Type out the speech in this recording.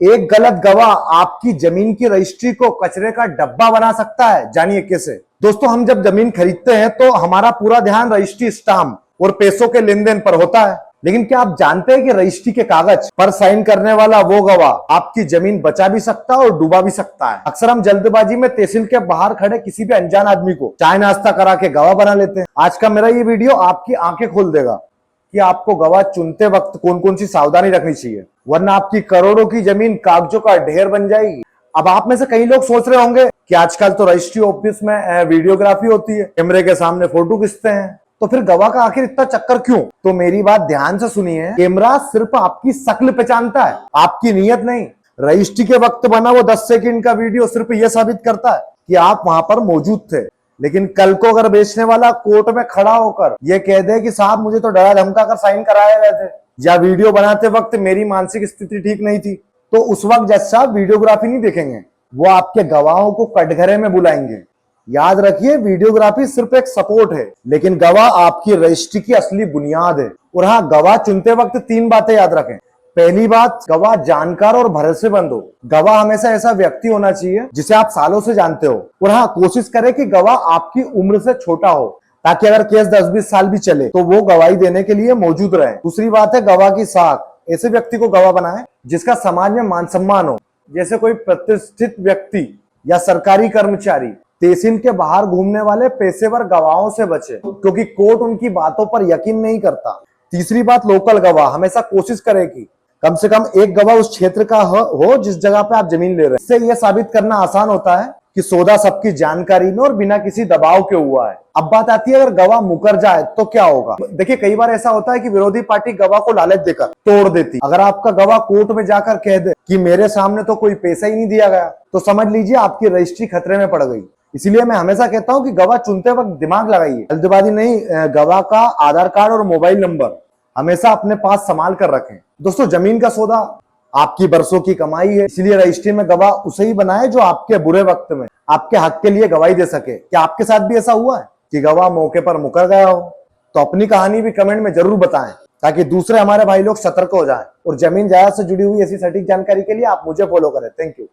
एक गलत गवाह आपकी जमीन की रजिस्ट्री को कचरे का डब्बा बना सकता है। जानिए कैसे। दोस्तों, हम जब जमीन खरीदते हैं तो हमारा पूरा ध्यान रजिस्ट्री स्टाम्प और पैसों के लेन देन पर होता है, लेकिन क्या आप जानते हैं कि रजिस्ट्री के कागज पर साइन करने वाला वो गवाह आपकी जमीन बचा भी सकता है और डुबा भी सकता है। अक्सर हम जल्दबाजी में तहसील के बाहर खड़े किसी भी अनजान आदमी को चाय नाश्ता करा के गवाह बना लेते हैं। आज का मेरा ये वीडियो आपकी आंखें खोल देगा कि आपको गवाह चुनते वक्त कौन कौन सी सावधानी रखनी चाहिए, वरना आपकी करोड़ों की जमीन कागजों का ढेर बन जाएगी। अब आप में से कई लोग सोच रहे होंगे कि आजकल तो रजिस्ट्री ऑफिस में वीडियोग्राफी होती है, कैमरे के सामने फोटो खींचते हैं, तो फिर गवाह का आखिर इतना चक्कर क्यों? तो मेरी बात ध्यान से सुनिए। कैमरा सिर्फ आपकी शक्ल पहचानता है, आपकी नीयत नहीं। रजिस्ट्री के वक्त बना वो 10 सेकंड का वीडियो सिर्फ यह साबित करता है कि आप वहां पर मौजूद थे, लेकिन कल को अगर बेचने वाला कोर्ट में खड़ा होकर यह कह दे कि साहब मुझे तो डरा धमका कर साइन कराए गए थे, या वीडियो बनाते वक्त मेरी मानसिक स्थिति ठीक नहीं थी, तो उस वक्त जज साहब वीडियोग्राफी नहीं देखेंगे, वो आपके गवाहों को कटघरे में बुलाएंगे। याद रखिए, वीडियोग्राफी सिर्फ एक सपोर्ट है, लेकिन गवाह आपकी रजिस्ट्री की असली बुनियाद है। और हाँ, गवाह चुनते वक्त 3 बातें याद रखें। पहली बात, गवाह जानकार और भरोसेमंद हो। गवाह हमेशा ऐसा व्यक्ति होना चाहिए जिसे आप सालों से जानते हो। और हाँ, कोशिश करें कि गवाह आपकी उम्र से छोटा हो, ताकि अगर केस 10-20 साल भी चले तो वो गवाही देने के लिए मौजूद रहे। दूसरी बात है, गवाह की साख। ऐसे व्यक्ति को गवाह बनाए जिसका समाज में मान सम्मान हो, जैसे कोई प्रतिष्ठित व्यक्ति या सरकारी कर्मचारी। तहसील के बाहर घूमने वाले पेशेवर गवाहों से बचे, क्योंकि कोर्ट उनकी बातों पर यकीन नहीं करता। तीसरी बात, लोकल गवाह। हमेशा कोशिश करें कि कम से कम एक गवाह उस क्षेत्र का हो जिस जगह पे आप जमीन ले रहे हैं। इससे यह साबित करना आसान होता है कि सौदा सबकी जानकारी में और बिना किसी दबाव के हुआ है। अब बात आती है, अगर गवाह मुकर जाए तो क्या होगा? देखिए, कई बार ऐसा होता है कि विरोधी पार्टी गवाह को लालच देकर तोड़ देती। अगर आपका गवाह कोर्ट में जाकर कह दे कि मेरे सामने तो कोई पैसा ही नहीं दिया गया, तो समझ लीजिए आपकी रजिस्ट्री खतरे में पड़ गई। इसीलिए मैं हमेशा कहता हूं कि गवाह चुनते वक्त दिमाग लगाइए, जल्दबाजी नहीं। गवाह का आधार कार्ड और मोबाइल नंबर हमेशा अपने पास संभाल कर रखें। दोस्तों, जमीन का सौदा आपकी बरसों की कमाई है, इसलिए रजिस्ट्री में गवाह उसे ही बनाए जो आपके बुरे वक्त में आपके हक के लिए गवाही दे सके। क्या आपके साथ भी ऐसा हुआ है कि गवाह मौके पर मुकर गया हो? तो अपनी कहानी भी कमेंट में जरूर बताएं, ताकि दूसरे हमारे भाई लोग सतर्क हो जाएं। और जमीन जायदाद से जुड़ी हुई ऐसी सटीक जानकारी के लिए आप मुझे फॉलो करें। Thank you.